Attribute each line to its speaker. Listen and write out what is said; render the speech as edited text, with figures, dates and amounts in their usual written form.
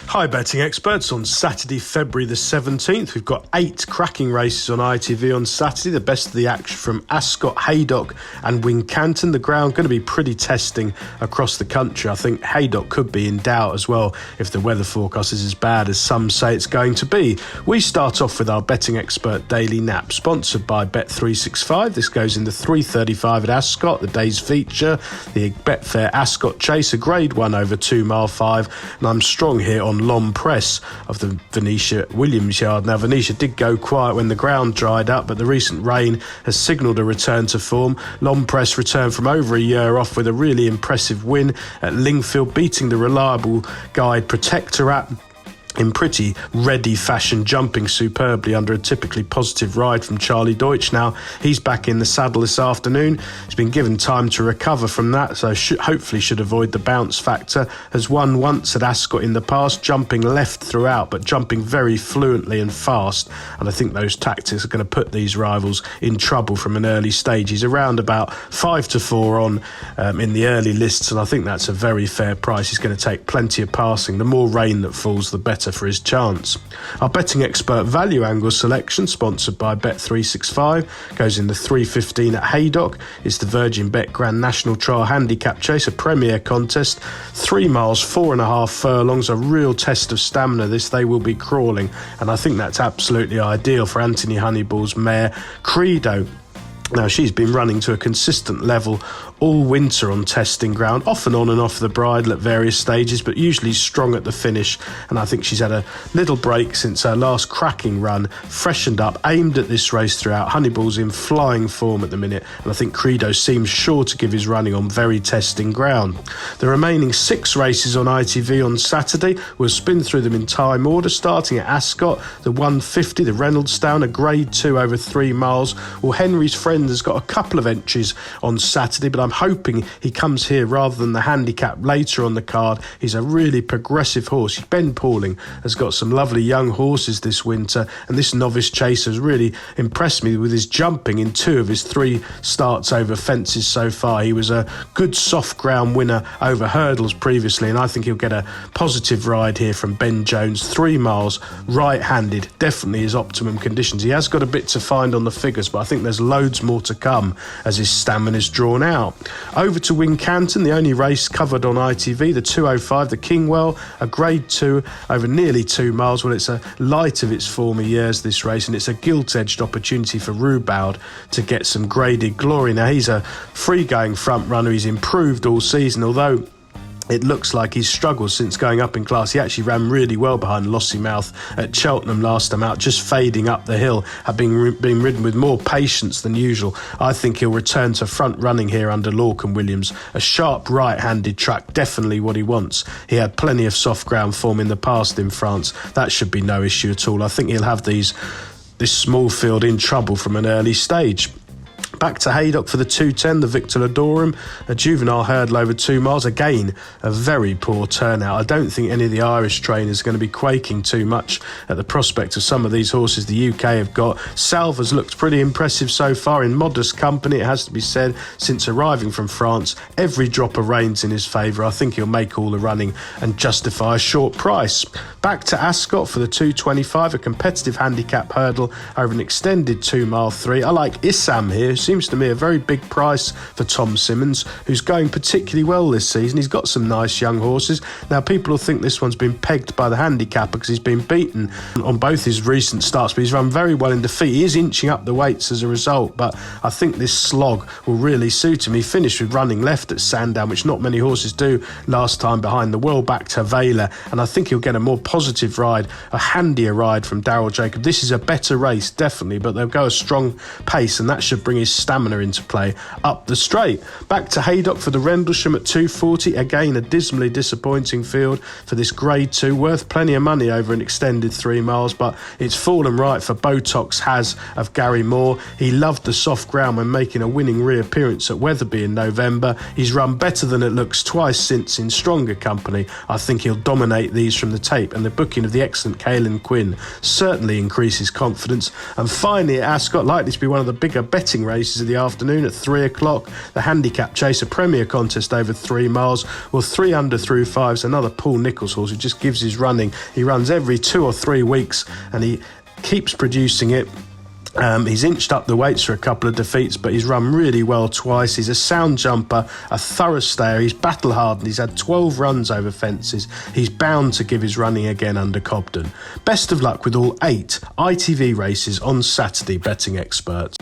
Speaker 1: Hi betting experts. On Saturday, February the 17th, we've got 8 cracking races on ITV on Saturday. The best of the action from Ascot, Haydock and Wincanton. The ground going to be pretty testing across the country. I think Haydock could be in doubt as well if the weather forecast is as bad as some say it's going to be. We start off with our betting expert Daily Nap, sponsored by Bet365. This goes in the 3:35 at Ascot, the day's feature. The Betfair Ascot Chase, a grade 1 over 2 mile 5. And I'm strong here on Long Press of the Venetia Williams Yard. Now, Venetia did go quiet when the ground dried up, but the recent rain has signalled a return to form. Long Press returned from over a year off with a really impressive win at Lingfield, beating the reliable guide Protectorat in pretty ready fashion, jumping superbly under a typically positive ride from Charlie Deutsch. Now, he's back in the saddle this afternoon. He's been given time to recover from that, so hopefully should avoid the bounce factor. Has won once at Ascot in the past, jumping left throughout, but jumping very fluently and fast. And I think those tactics are going to put these rivals in trouble from an early stage. He's around about 5-4 on in the early lists, and I think that's a very fair price. He's going to take plenty of passing. The more rain that falls, the better for his chance. Our betting expert value angle selection, sponsored by Bet365, goes in the 3:15 at Haydock. It's the Virgin Bet Grand National Trial Handicap Chase, a premier contest. 3 miles, 4.5 furlongs, a real test of stamina. This, they will be crawling, and I think that's absolutely ideal for Anthony Honeyball's mare Credo. Now, she's been running to a consistent level all winter on testing ground, often on and off the bridle at various stages, but usually strong at the finish. And I think she's had a little break since her last cracking run, freshened up, aimed at this race throughout. Honeyball's in flying form at the minute, and I think Credo seems sure to give his running on very testing ground. The remaining 6 races on ITV on Saturday, we'll spin through them in time order, starting at Ascot, the 150, the Reynoldstown, a grade 2 over 3 miles. Well, Henry's Friend has got a couple of entries on Saturday, but I'm hoping he comes here rather than the handicap later on the card. He's a really progressive horse. Ben Pauling has got some lovely young horses this winter, and this novice chaser has really impressed me with his jumping in 2 of his 3 starts over fences so far. He was a good soft ground winner over hurdles previously, and I think he'll get a positive ride here from Ben Jones. 3 miles, right-handed, definitely his optimum conditions. He has got a bit to find on the figures, but I think there's loads more to come as his stamina is drawn out. Over to Wincanton, the only race covered on ITV, the 205, the Kingwell, a grade 2 over nearly 2 miles. Well, it's a light of its former years, this race, and it's a gilt-edged opportunity for Rubaud to get some graded glory. Now, he's a free-going front runner. He's improved all season, although it looks like he's struggled since going up in class. He actually ran really well behind Lossiemouth at Cheltenham last time out, just fading up the hill, had been ridden with more patience than usual. I think he'll return to front running here under Lorcan Williams. A sharp right-handed track, definitely what he wants. He had plenty of soft ground form in the past in France. That should be no issue at all. I think he'll have this small field in trouble from an early stage. Back to Haydock for the 210, the Victor Ladorum, a juvenile hurdle over 2 miles. Again, a very poor turnout. I don't think any of the Irish trainers are going to be quaking too much at the prospect of some of these horses the UK have got. Salva's looked pretty impressive so far in modest company, it has to be said, since arriving from France. Every drop of rain's in his favour. I think he'll make all the running and justify a short price. Back to Ascot for the 225, a competitive handicap hurdle over an extended 2 mile 3. I like Issam here. Seems to me a very big price for Tom Simmons, who's going particularly well this season. He's got some nice young horses. Now, people will think this one's been pegged by the handicapper because he's been beaten on both his recent starts, but he's run very well in defeat. He is inching up the weights as a result, but I think this slog will really suit him. He finished with running left at Sandown, which not many horses do last time behind the well-backed Havela, and I think he'll get a more positive ride, a handier ride from Darryl Jacob. This is a better race, definitely, but they'll go a strong pace, and that should bring his stamina into play up the straight. Back to Haydock for the Rendlesham at 240. Again, a dismally disappointing field for this grade 2. Worth plenty of money over an extended 3 miles, but it's fallen right for Botox Has of Gary Moore. He loved the soft ground when making a winning reappearance at Wetherby in November. He's run better than it looks twice since in stronger company. I think he'll dominate these from the tape, and the booking of the excellent Caelan Quinn certainly increases confidence. And finally at Ascot, likely to be one of the bigger betting races races of the afternoon at 3 o'clock. The Handicap Chaser Premier Contest over 3 miles. Well, 3 under through 5's another Paul Nicholls horse who just gives his running. He runs every 2 or 3 weeks and he keeps producing it. He's inched up the weights for a couple of defeats, but he's run really well twice. He's a sound jumper, a thorough stayer. He's battle hardened. He's had 12 runs over fences. He's bound to give his running again under Cobden. Best of luck with all 8 ITV races on Saturday, betting experts.